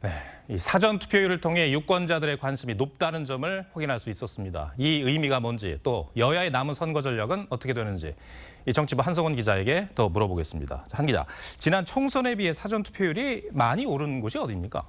네, 이 사전 투표율을 통해 유권자들의 관심이 높다는 점을 확인할 수 있었습니다. 이 의미가 뭔지, 또 여야의 남은 선거 전략은 어떻게 되는지 이 정치부 한성원 기자에게 더 물어보겠습니다. 한 기자, 지난 총선에 비해 사전 투표율이 많이 오른 곳이 어디입니까?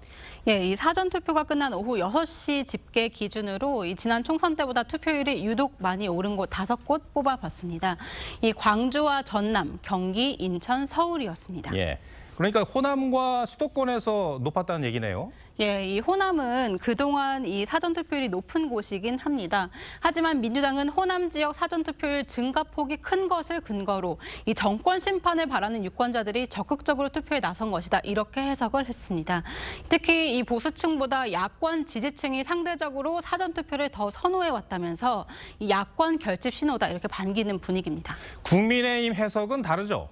예, 이 사전 투표가 끝난 오후 6시 집계 기준으로 이 지난 총선 때보다 투표율이 유독 많이 오른 곳 5곳 뽑아봤습니다. 이 광주와 전남, 경기, 인천, 서울이었습니다. 예. 그러니까 호남과 수도권에서 높았다는 얘기네요. 예, 이 호남은 그동안 이 사전투표율이 높은 곳이긴 합니다. 하지만 민주당은 호남 지역 사전투표율 증가폭이 큰 것을 근거로 이 정권 심판을 바라는 유권자들이 적극적으로 투표에 나선 것이다. 이렇게 해석을 했습니다. 특히 이 보수층보다 야권 지지층이 상대적으로 사전투표를 더 선호해 왔다면서 이 야권 결집 신호다. 이렇게 반기는 분위기입니다. 국민의힘 해석은 다르죠?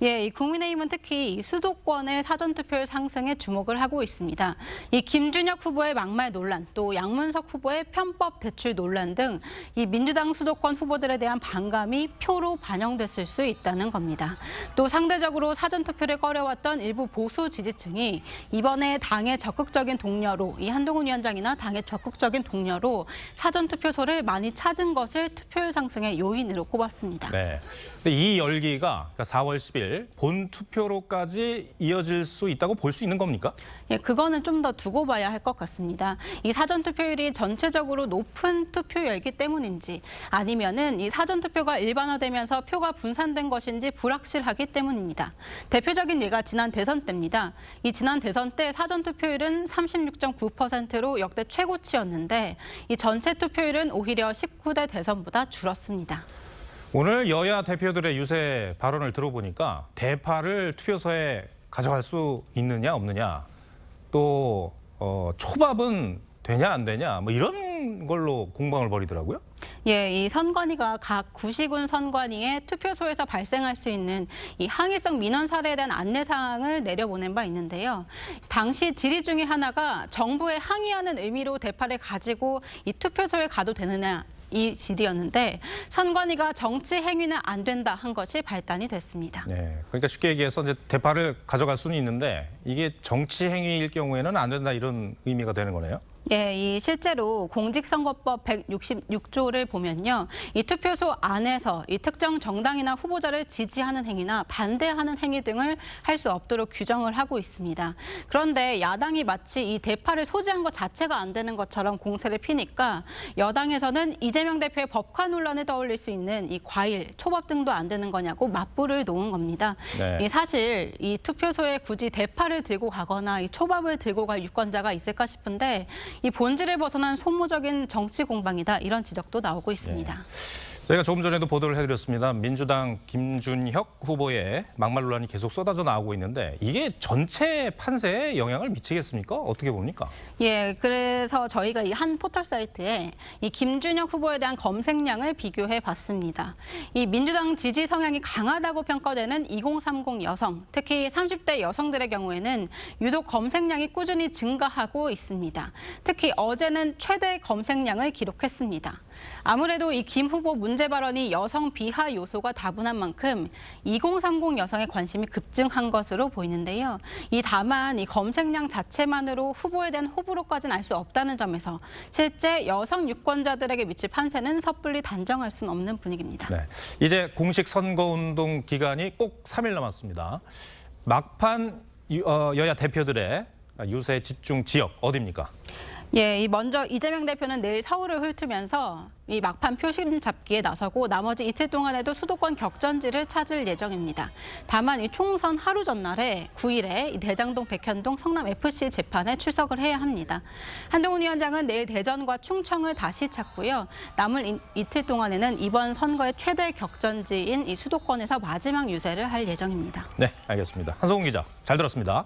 예, 이 국민의힘은 특히 이 수도권의 사전투표율 상승에 주목을 하고 있습니다. 이 김준혁 후보의 막말 논란, 또 양문석 후보의 편법 대출 논란 등 이 민주당 수도권 후보들에 대한 반감이 표로 반영됐을 수 있다는 겁니다. 또 상대적으로 사전투표를 꺼려왔던 일부 보수 지지층이 이번에 당의 적극적인 동료로 이 한동훈 위원장이나 당의 적극적인 동료로 사전투표소를 많이 찾은 것을 투표율 상승의 요인으로 꼽았습니다. 네. 근데 이 열기가 4월 10일 본 투표로까지 이어질 수 있다고 볼 수 있는 겁니까? 예, 그거는 좀 더 두고 봐야 할 것 같습니다. 이 사전 투표율이 전체적으로 높은 투표율이기 때문인지 아니면은 이 사전 투표가 일반화되면서 표가 분산된 것인지 불확실하기 때문입니다. 대표적인 예가 지난 대선 때입니다. 이 지난 대선 때 사전 투표율은 36.9%로 역대 최고치였는데 이 전체 투표율은 오히려 19대 대선보다 줄었습니다. 오늘 여야 대표들의 유세 발언을 들어보니까 대파를 투표소에 가져갈 수 있느냐 없느냐, 또 초밥은 되냐 안 되냐, 뭐 이런 걸로 공방을 벌이더라고요. 예, 이 선관위가 각 구시군 선관위에 투표소에서 발생할 수 있는 이 항의성 민원 사례에 대한 안내 사항을 내려보낸 바 있는데요. 당시 질의 중에 하나가 정부에 항의하는 의미로 대파를 가지고 이 투표소에 가도 되느냐, 이 질의였는데 선관위가 정치 행위는 안 된다 한 것이 발단이 됐습니다. 네, 그러니까 쉽게 얘기해서 이제 대파를 가져갈 수는 있는데 이게 정치 행위일 경우에는 안 된다, 이런 의미가 되는 거네요. 예, 이 실제로 공직선거법 166조를 보면요. 이 투표소 안에서 이 특정 정당이나 후보자를 지지하는 행위나 반대하는 행위 등을 할 수 없도록 규정을 하고 있습니다. 그런데 야당이 마치 이 대파를 소지한 것 자체가 안 되는 것처럼 공세를 피니까 여당에서는 이재명 대표의 법화 논란에 떠올릴 수 있는 이 과일, 초밥 등도 안 되는 거냐고 맞불을 놓은 겁니다. 네. 이 사실 이 투표소에 굳이 대파를 들고 가거나 이 초밥을 들고 갈 유권자가 있을까 싶은데 이 본질을 벗어난 소모적인 정치 공방이다, 이런 지적도 나오고 있습니다. 네. 저희가 조금 전에도 보도를 해드렸습니다. 민주당 김준혁 후보의 막말 논란이 계속 쏟아져 나오고 있는데 이게 전체 판세에 영향을 미치겠습니까? 어떻게 봅니까? 예, 그래서 저희가 이 한 포털 사이트에 이 김준혁 후보에 대한 검색량을 비교해 봤습니다. 이 민주당 지지 성향이 강하다고 평가되는 2030 여성, 특히 30대 여성들의 경우에는 유독 검색량이 꾸준히 증가하고 있습니다. 특히 어제는 최대 검색량을 기록했습니다. 아무래도 이 김 후보 문제 발언이 여성 비하 요소가 다분한 만큼 2030 여성의 관심이 급증한 것으로 보이는데요. 다만 이 검색량 자체만으로 후보에 대한 호불호까지는 알 수 없다는 점에서 실제 여성 유권자들에게 미칠 판세는 섣불리 단정할 수는 없는 분위기입니다. 네, 이제 공식 선거운동 기간이 꼭 3일 남았습니다. 막판 여야 대표들의 유세 집중 지역 어디입니까? 예, 먼저 이재명 대표는 내일 서울을 훑으면서 이 막판 표심 잡기에 나서고 나머지 이틀 동안에도 수도권 격전지를 찾을 예정입니다. 다만 이 총선 하루 전날에 9일에 대장동, 백현동, 성남 FC 재판에 출석을 해야 합니다. 한동훈 위원장은 내일 대전과 충청을 다시 찾고요. 남은 이틀 동안에는 이번 선거의 최대 격전지인 이 수도권에서 마지막 유세를 할 예정입니다. 네, 알겠습니다. 한성훈 기자, 잘 들었습니다.